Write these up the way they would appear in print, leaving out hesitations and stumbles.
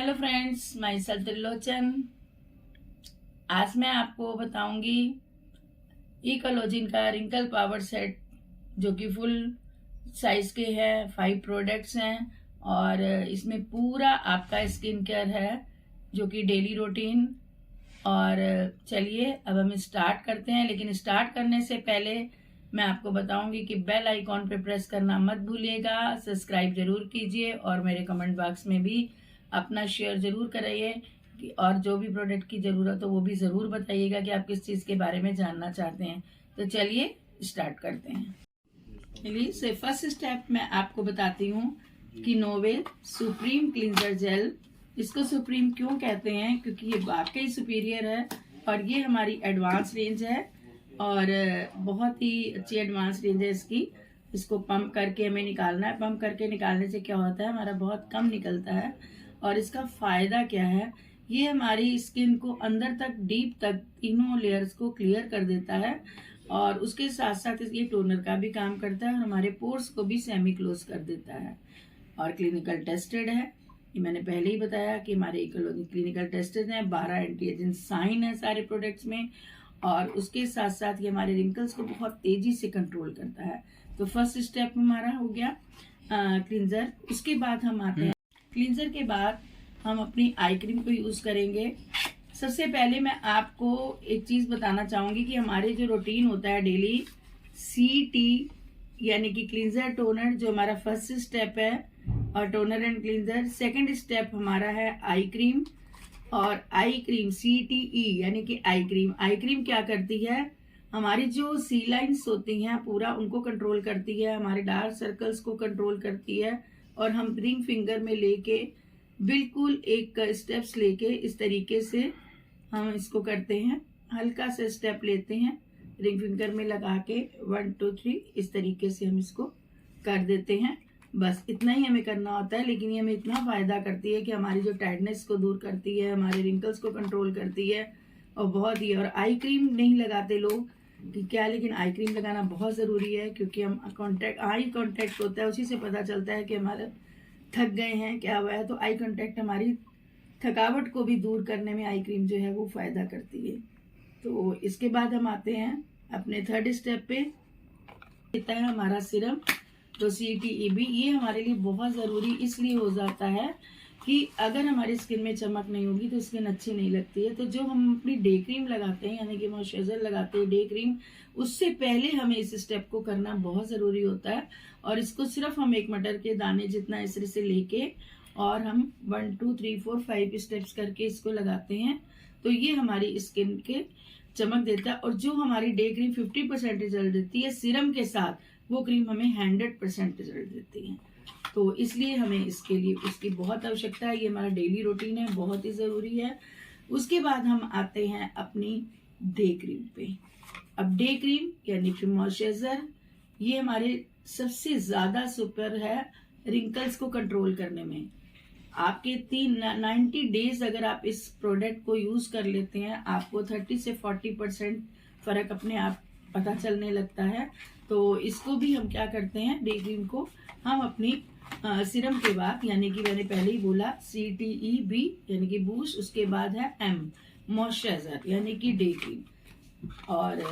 Hello friends, मैं सल त्रिलोचन। आज मैं आपको बताऊंगी ई कोलेजन का रिंकल पावर सेट, जो कि फुल साइज के हैं। 5 प्रोडक्ट्स हैं और इसमें पूरा आपका स्किन केयर है, जो कि डेली रूटीन। और चलिए अब हम स्टार्ट करते हैं, लेकिन स्टार्ट करने से पहले मैं आपको बताऊंगी कि बेल आइकॉन पे प्रेस करना मत भूलिएगा, सब्सक्राइब जरूर कीजिए और मेरे कमेंट बॉक्स में भी अपना शेयर जरूर कराइए और जो भी प्रोडक्ट की ज़रूरत हो वो भी ज़रूर बताइएगा कि आप किस चीज़ के बारे में जानना चाहते हैं। तो चलिए स्टार्ट करते हैं। चलिए से फर्स्ट स्टेप मैं आपको बताती हूँ कि नोवेल सुप्रीम क्लींजर जेल। इसको सुप्रीम क्यों कहते हैं? क्योंकि ये वाकई सुपीरियर है और ये हमारी एडवांस रेंज है और बहुत ही अच्छी एडवांस रेंज है इसकी। इसको पंप करके हमें निकालना है। पंप करके निकालने से क्या होता है, हमारा बहुत कम निकलता है। और इसका फायदा क्या है, ये हमारी स्किन को अंदर तक, डीप तक, तीनों लेयर्स को क्लियर कर देता है और उसके साथ साथ ये टोनर का भी काम करता है और हमारे पोर्स को भी सेमी क्लोज कर देता है और क्लिनिकल टेस्टेड है। ये मैंने पहले ही बताया कि हमारे क्लिनिकल टेस्टेड है। 12 एंटी एजिंग साइन है सारे प्रोडक्ट्स में और उसके साथ साथ ये हमारे रिंकल्स को बहुत तेजी से कंट्रोल करता है। तो फर्स्ट स्टेप हमारा हो गया क्लींजर। उसके बाद हम आते हैं क्लींजर के बाद हम अपनी आई क्रीम को यूज करेंगे। सबसे पहले मैं आपको एक चीज बताना चाहूंगी कि हमारे जो रूटीन होता है डेली, CT यानी कि क्लींजर टोनर, जो हमारा फर्स्ट स्टेप है, और toner and cleanser. Second step हमारा है आई क्रीम और आई क्रीम CTE यानी कि आई क्रीम। आई क्रीम क्या करती है, हमारी जो सी लाइन्स होती हैं पूरा उनको कंट्रोल करती है, हमारे डार्क सर्कल्स को कंट्रोल करती है और हम रिंग फिंगर में लेके बिल्कुल एक स्टेप्स लेके इस तरीके से हम इसको करते हैं। हल्का सा स्टेप लेते हैं, रिंग फिंगर में लगा के 1 2 3 इस तरीके से हम इसको कर देते हैं। बस इतना ही हमें करना होता है, लेकिन ये हमें इतना फायदा करती है कि हमारी जो टाइटनेस को दूर करती है, हमारे रिंकल्स को कंट्रोल करती है और बहुत ही। और आई क्रीम नहीं लगाते लोग कि क्या, लेकिन आई क्रीम लगाना बहुत जरूरी है क्योंकि हम आई कॉन्टेक्ट होता है, उसी से पता चलता है कि हमारा थक गए हैं, क्या हुआ है। तो आई कांटेक्ट हमारी थकावट को भी दूर करने में आई क्रीम जो है वो फायदा करती है। तो इसके बाद हम आते हैं अपने थर्ड स्टेप पे। देता है हमारा सिरम, तो CTEB। ये हमारे लिए बहुत ज़रूरी इसलिए हो जाता है कि अगर हमारी स्किन में चमक नहीं होगी तो स्किन अच्छी नहीं लगती है। तो जो हम अपनी डे क्रीम लगाते हैं यानी कि मॉइस्चराइजर लगाते हैं डे क्रीम, उससे पहले हमें इस स्टेप को करना बहुत ज़रूरी होता है। और इसको सिर्फ हम 1 मटर के दाने जितना इस तरह से लेके और हम 1 2 3 4 5 स्टेप्स करके इसको लगाते हैं। तो ये हमारी स्किन के चमक देता है। और जो हमारी डे क्रीम 50% रिजल्ट देती है, सिरम के साथ वो क्रीम हमें 100% रिजल्ट देती है। तो इसलिए हमें इसके लिए उसकी बहुत आवश्यकता है। ये हमारा डेली रूटीन है, बहुत ही ज़रूरी है। उसके बाद हम आते हैं अपनी डे क्रीम पे। अब डे क्रीम यानी कि मॉइस्चराइजर, ये हमारे सबसे ज़्यादा सुपर है रिंकल्स को कंट्रोल करने में। आपके 90 डेज अगर आप इस प्रोडक्ट को यूज़ कर लेते हैं, आपको 30 से 40% फ़र्क अपने आप पता चलने लगता है। तो इसको भी हम क्या करते हैं, डे क्रीम को हम अपनी सिरम के बाद, यानी कि मैंने पहले ही बोला CTEB यानी कि बूस्ट, उसके बाद है M मॉइस्चराइजर यानी कि डे क्रीम। और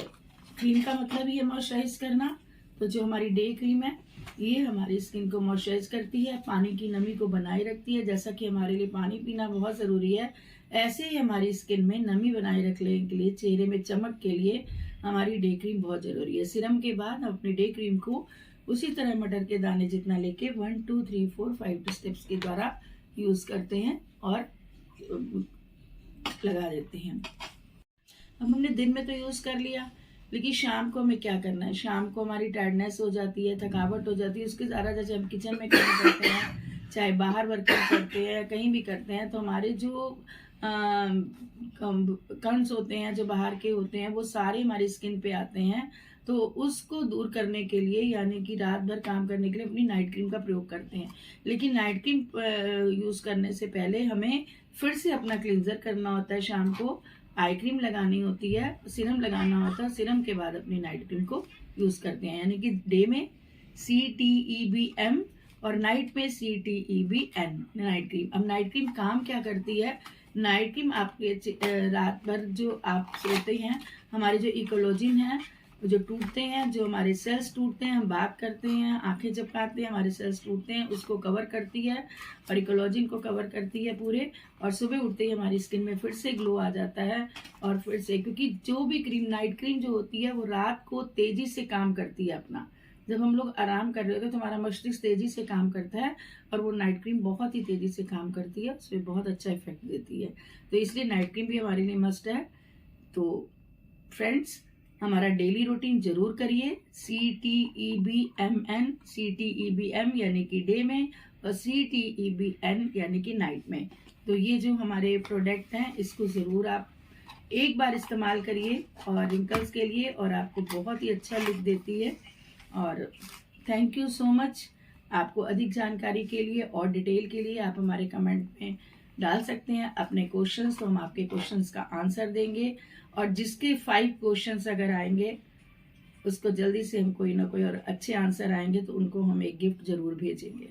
क्रीम का मतलब ही है मॉइस्चराइज करना। तो जो हमारी डे क्रीम है ये हमारी स्किन को मॉइस्चराइज करती है, पानी की नमी को बनाए रखती है। जैसा कि हमारे लिए पानी पीना बहुत ज़रूरी है, ऐसे ही हमारी स्किन में नमी बनाए रखने के लिए, चेहरे में चमक के लिए हमारी डे क्रीम बहुत ज़रूरी है। सिरम के बाद हम अपनी डे क्रीम को उसी तरह मटर के दाने जितना लेके 1 2 3 4 5 स्टेप्स के द्वारा यूज़ करते हैं और लगा देते हैं। अब हमने दिन में तो यूज़ कर लिया, लेकिन शाम को हमें क्या करना है। शाम को हमारी टायर्डनेस हो जाती है, थकावट हो जाती है, उसके ज़्यादा जैसे हम किचन में काम करते हैं, चाहे बाहर वर्कआउट करते हैं, कहीं भी करते हैं, तो हमारे जो कणस होते हैं, जो बाहर के होते हैं, वो सारे हमारी स्किन पे आते हैं। तो उसको दूर करने के लिए, यानी कि रात भर काम करने के लिए अपनी नाइट क्रीम का प्रयोग करते हैं। लेकिन नाइट क्रीम यूज़ करने से पहले हमें फिर से अपना क्लींजर करना होता है। शाम को आई क्रीम लगानी होती है, सिरम लगाना होता है, सिरम के बाद अपनी नाइट क्रीम को यूज़ करते हैं। यानी कि डे में CTEBM और नाइट में CTEBN नाइट क्रीम। अब नाइट क्रीम काम क्या करती है? नाइट क्रीम आपके रात भर जो आप सोते हैं, हमारे जो इकोलॉजिन है जो टूटते हैं, जो हमारे सेल्स टूटते हैं, हम बात करते हैं, आंखें झपकाते हैं, हमारे सेल्स टूटते हैं, उसको कवर करती है और इकोलॉजिन को कवर करती है पूरे। और सुबह उठते ही हमारी स्किन में फिर से ग्लो आ जाता है। और फिर से, क्योंकि जो भी क्रीम, नाइट क्रीम जो होती है वो रात को तेजी से काम करती है अपना। जब हम लोग आराम कर रहे होते हैं तो हमारा मस्तिष्क तेजी से काम करता है और वो नाइट क्रीम बहुत ही तेजी से काम करती है, उसमें बहुत अच्छा इफेक्ट देती है। तो इसलिए नाइट क्रीम भी हमारे लिए मस्ट है। तो फ्रेंड्स, हमारा डेली रूटीन जरूर करिए। CTEBMN, CTEBM यानी कि डे में, और CTEBN यानी कि नाइट में। तो ये जो हमारे प्रोडक्ट हैं इसको ज़रूर आप एक बार इस्तेमाल करिए और रिंकल्स के लिए, और आपको बहुत ही अच्छा लुक देती है। और थैंक यू सो मच। आपको अधिक जानकारी के लिए और डिटेल के लिए आप हमारे कमेंट में डाल सकते हैं अपने क्वेश्चंस, तो हम आपके क्वेश्चंस का आंसर देंगे। और जिसके 5 क्वेश्चंस अगर आएंगे उसको जल्दी से हम कोई ना कोई और अच्छे आंसर आएंगे तो उनको हम एक गिफ्ट जरूर भेजेंगे।